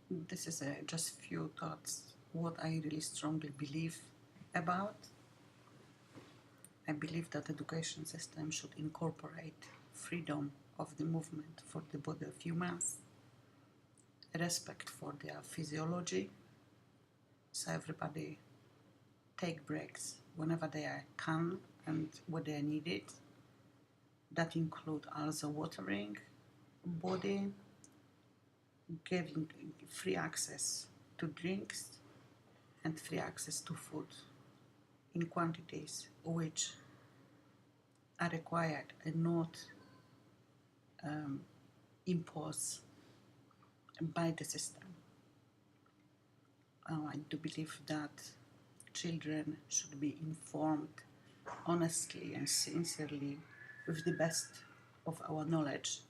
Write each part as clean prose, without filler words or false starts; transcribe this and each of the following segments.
This is just few thoughts what I really strongly believe about. I believe that education system should incorporate freedom of the movement for the body of humans, respect for their physiology, so everybody take breaks whenever they can and when they are needed. That include also watering body, giving free access to drinks and free access to food in quantities which are required and not imposed by the system. I do believe that children should be informed honestly and sincerely with the best of our knowledge.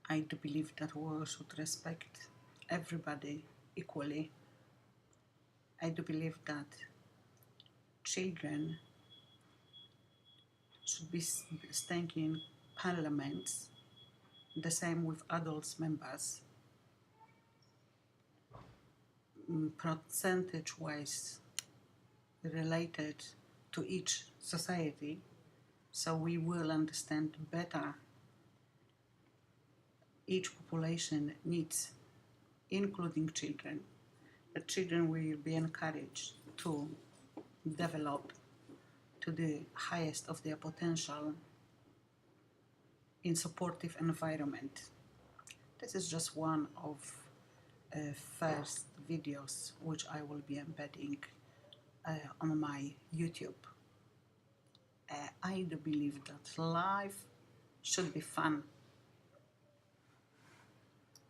I do believe that we should respect everybody equally. I do believe that children should be staying in parliaments, the same with adults members, percentage-wise related to each society, so we will understand better each population needs, including children. The children will be encouraged to develop to the highest of their potential in supportive environment. This is just one of first videos which I will be embedding on my YouTube. I do believe that life should be fun